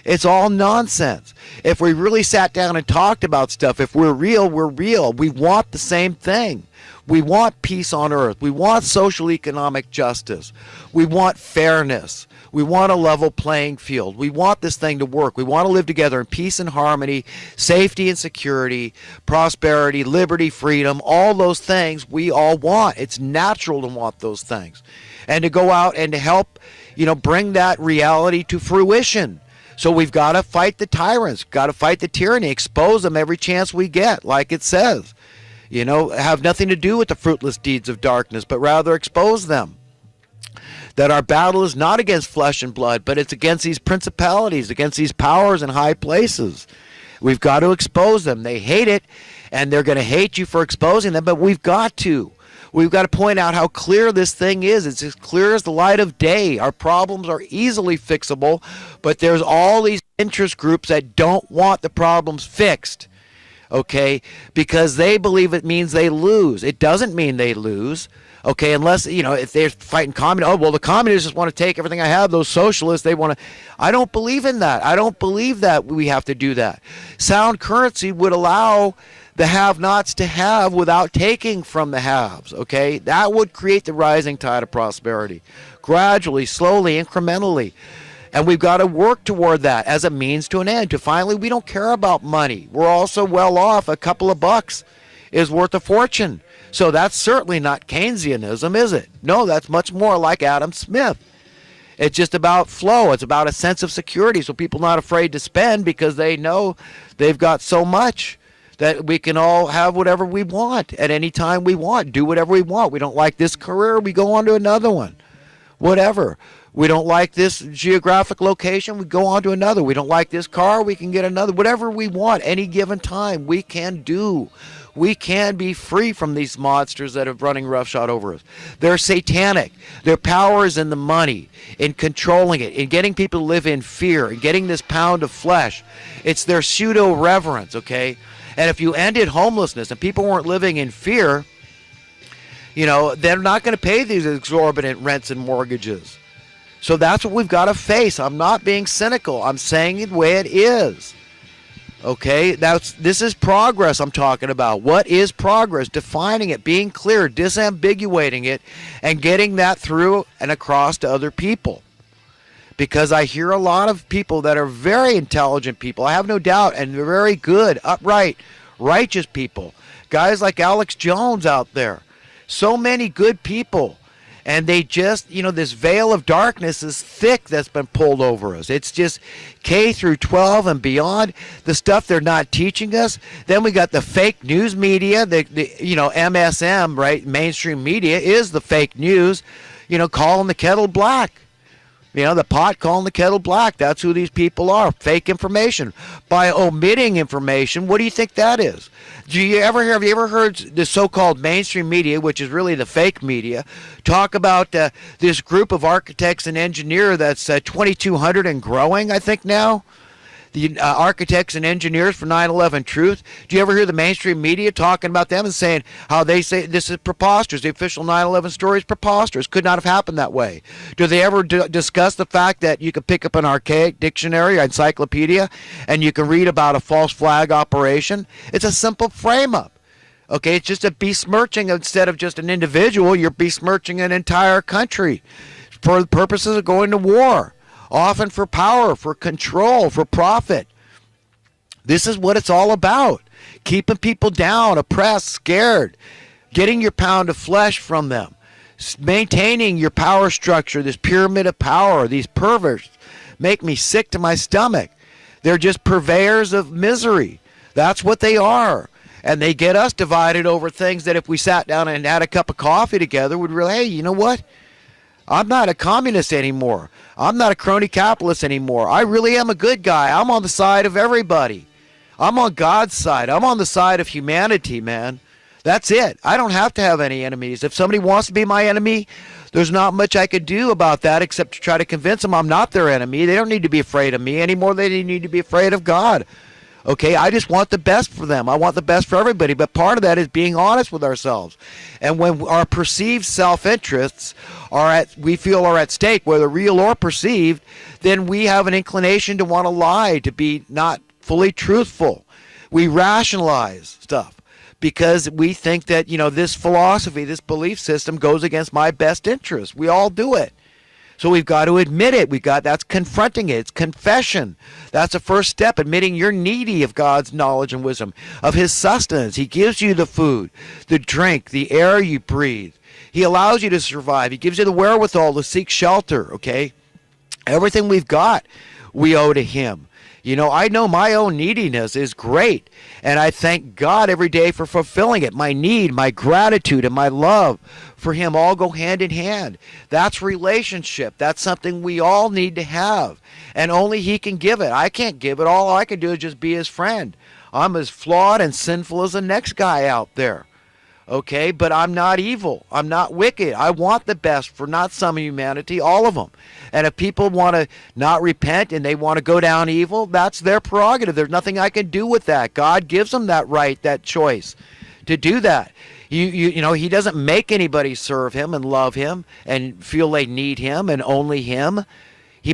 It's all nonsense. If we really sat down and talked about stuff, if we're real, we're real. We want the same thing. We want peace on earth. We want social economic justice. We want fairness. We want a level playing field. We want this thing to work. We want to live together in peace and harmony, safety and security, prosperity, liberty, freedom, all those things we all want. It's natural to want those things. And to go out and to help, bring that reality to fruition. So we've got to fight the tyrants, got to fight the tyranny, expose them every chance we get, like it says. Have nothing to do with the fruitless deeds of darkness, but rather expose them. That our battle is not against flesh and blood, but it's against these principalities, against these powers in high places. We've got to expose them. They hate it, and they're going to hate you for exposing them, but we've got to. We've got to point out how clear this thing is. It's as clear as the light of day. Our problems are easily fixable, but there's all these interest groups that don't want the problems fixed, okay, because they believe it means they lose. It doesn't mean they lose. Okay, unless, if they're fighting communists, the communists just want to take everything I have. Those socialists, they want to. I don't believe in that. I don't believe that we have to do that. Sound currency would allow the have-nots to have without taking from the haves, okay? That would create the rising tide of prosperity, gradually, slowly, incrementally. And we've got to work toward that as a means to an end. To finally, we don't care about money. We're also well off. A couple of bucks is worth a fortune. So that's certainly not Keynesianism, is it? No, that's much more like Adam Smith. It's just about flow. It's about a sense of security, so people are not afraid to spend because they know they've got so much that we can all have whatever we want at any time we want, do whatever we want. We don't like this career, we go on to another one. Whatever. We don't like this geographic location, we go on to another. We don't like this car, we can get another. Whatever we want, any given time, we can do. We can be free from these monsters that are running roughshod over us. They're satanic. Their power is in the money, in controlling it, in getting people to live in fear, in getting this pound of flesh. It's their pseudo-reverence, okay? And if you ended homelessness and people weren't living in fear, they're not going to pay these exorbitant rents and mortgages. So that's what we've got to face. I'm not being cynical. I'm saying it the way it is. Okay, this is progress I'm talking about. What is progress? Defining it, being clear, disambiguating it, and getting that through and across to other people. Because I hear a lot of people that are very intelligent people, I have no doubt, and they're very good, upright, righteous people. Guys like Alex Jones out there. So many good people. And they just, this veil of darkness is thick that's been pulled over us. It's just K through 12 and beyond, the stuff they're not teaching us. Then we got the fake news media, the MSM, right? Mainstream media is the fake news, calling the kettle black. The pot calling the kettle black. That's who these people are. Fake information. By omitting information, what do you think that is? Have you ever heard the so-called mainstream media, which is really the fake media, talk about this group of architects and engineers that's 2,200 and growing, I think now? The architects and engineers for 9/11 Truth. Do you ever hear the mainstream media talking about them and saying how they say this is preposterous? The official 9/11 story is preposterous. Could not have happened that way. Do they ever discuss the fact that you can pick up an archaic dictionary or encyclopedia and you can read about a false flag operation? It's a simple frame-up. Okay, it's just a besmirching. Instead of just an individual, you're besmirching an entire country for the purposes of going to war. Often for power, for control, for profit. This is what it's all about. Keeping people down, oppressed, scared. Getting your pound of flesh from them. Maintaining your power structure, this pyramid of power. These perverts make me sick to my stomach. They're just purveyors of misery. That's what they are. And they get us divided over things that if we sat down and had a cup of coffee together, we'd really, hey, you know what? I'm not a communist anymore. I'm not a crony capitalist anymore. I really am a good guy. I'm on the side of everybody. I'm on God's side. I'm on the side of humanity, man. That's it. I don't have to have any enemies. If somebody wants to be my enemy, there's not much I could do about that except to try to convince them I'm not their enemy. They don't need to be afraid of me anymore. They need to be afraid of God. Okay, I just want the best for them. I want the best for everybody. But part of that is being honest with ourselves. And when our perceived self-interests we feel are at stake, whether real or perceived, then we have an inclination to want to lie, to be not fully truthful. We rationalize stuff because we think that, this philosophy, this belief system goes against my best interest. We all do it. So we've got to admit it. That's confronting it. It's confession. That's the first step, admitting you're needy of God's knowledge and wisdom, of his sustenance. He gives you the food, the drink, the air you breathe. He allows you to survive. He gives you the wherewithal to seek shelter, okay? Everything we've got, we owe to him. I know my own neediness is great, and I thank God every day for fulfilling it. My need, my gratitude, and my love for him all go hand in hand. That's relationship. That's something we all need to have, and only he can give it. I can't give it. All I can do is just be his friend. I'm as flawed and sinful as the next guy out there. Okay, but I'm not evil. I'm not wicked. I want the best for not some of humanity, all of them. And if people want to not repent and they want to go down evil, that's their prerogative. There's nothing I can do with that. God gives them that right, that choice to do that. He doesn't make anybody serve him and love him and feel they need him and only him.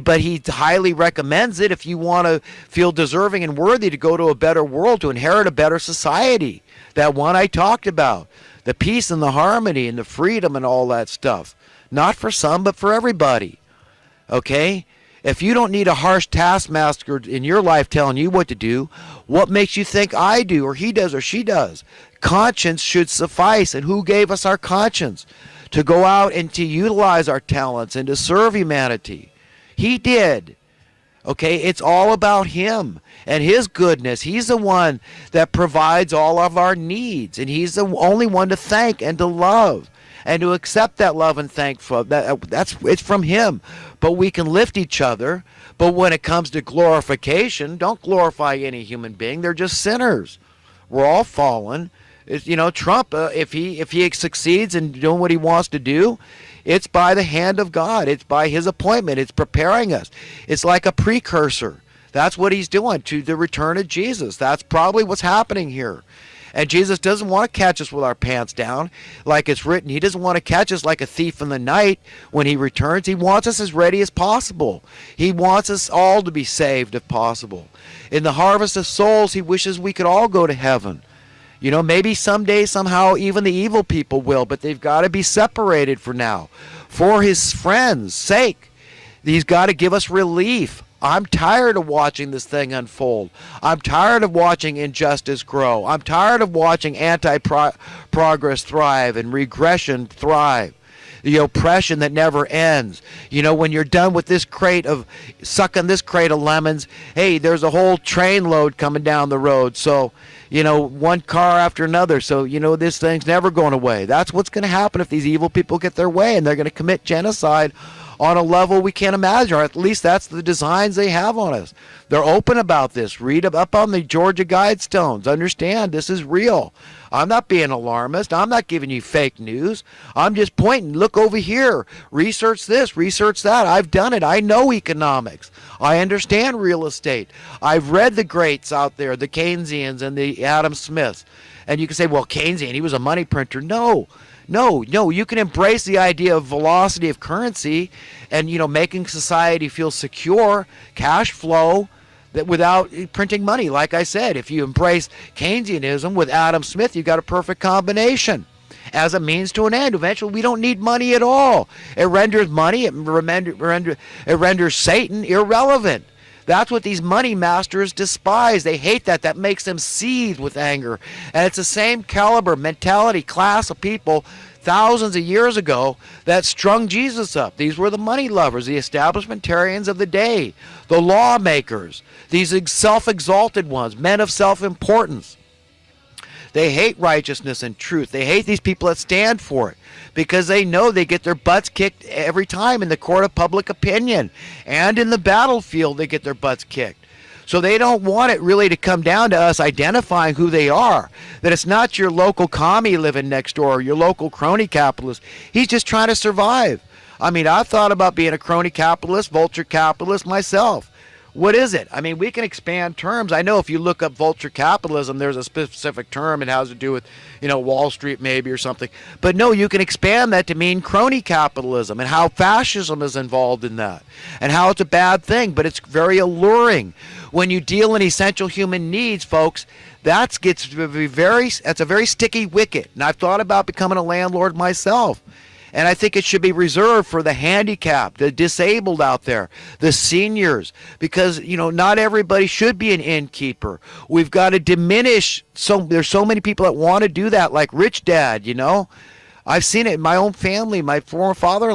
But he highly recommends it if you want to feel deserving and worthy to go to a better world, to inherit a better society. That one I talked about, the peace and the harmony and the freedom and all that stuff. Not for some, but for everybody. Okay? If you don't need a harsh taskmaster in your life telling you what to do, what makes you think I do or he does or she does? Conscience should suffice. And who gave us our conscience? To go out and to utilize our talents and to serve humanity. He did. Okay, it's all about him and his goodness. He's the one that provides all of our needs, and he's the only one to thank and to love and to accept that love and thank for. It's from him. But we can lift each other. But when it comes to glorification, don't glorify any human being. They're just sinners. We're all fallen. Trump, if he succeeds in doing what he wants to do, it's by the hand of God. It's by his appointment. It's preparing us. It's like a precursor. That's what he's doing to the return of Jesus. That's probably what's happening here. And Jesus doesn't want to catch us with our pants down like it's written. He doesn't want to catch us like a thief in the night when he returns. He wants us as ready as possible. He wants us all to be saved if possible. In the harvest of souls, he wishes we could all go to heaven. Maybe someday, somehow, even the evil people will, but they've got to be separated for now. For his friends' sake, he's got to give us relief. I'm tired of watching this thing unfold. I'm tired of watching injustice grow. I'm tired of watching anti-progress thrive and regression thrive. The oppression that never ends. When you're done with this crate of sucking this crate of lemons, hey, there's a whole train load coming down the road. So, one car after another. So, this thing's never going away. That's what's going to happen if these evil people get their way, and they're going to commit genocide on a level we can't imagine, or at least that's the designs they have on us. They're open about this. Read up on the Georgia Guidestones. Understand, this is real. I'm not being alarmist. I'm not giving you fake news. I'm just pointing, look over here. Research this, research that. I've done it. I know economics. I understand real estate. I've read the greats out there, the Keynesians and the Adam Smiths. And you can say, well, Keynesian, he was a money printer. No, you can embrace the idea of velocity of currency and, making society feel secure, cash flow, that without printing money. Like I said, if you embrace Keynesianism with Adam Smith, you've got a perfect combination as a means to an end. Eventually, we don't need money at all. It renders money, it renders Satan irrelevant. That's what these money masters despise. They hate that. That makes them seethe with anger. And it's the same caliber, mentality, class of people thousands of years ago that strung Jesus up. These were the money lovers, the establishmentarians of the day, the lawmakers, these self-exalted ones, men of self-importance. They hate righteousness and truth. They hate these people that stand for it because they know they get their butts kicked every time in the court of public opinion, and in the battlefield they get their butts kicked. So they don't want it really to come down to us identifying who they are, that it's not your local commie living next door or your local crony capitalist. He's just trying to survive. I mean, I've thought about being a crony capitalist, vulture capitalist myself. What is it? I mean, we can expand terms. I know if you look up vulture capitalism, there's a specific term. It has to do with, Wall Street maybe or something. But no, you can expand that to mean crony capitalism and how fascism is involved in that and how it's a bad thing, but it's very alluring. When you deal in essential human needs, folks, that's a very sticky wicket. And I've thought about becoming a landlord myself. And I think it should be reserved for the handicapped, the disabled out there, the seniors, because, not everybody should be an innkeeper. We've got to diminish. There's so many people that want to do that, like Rich Dad, I've seen it in my own family. My former father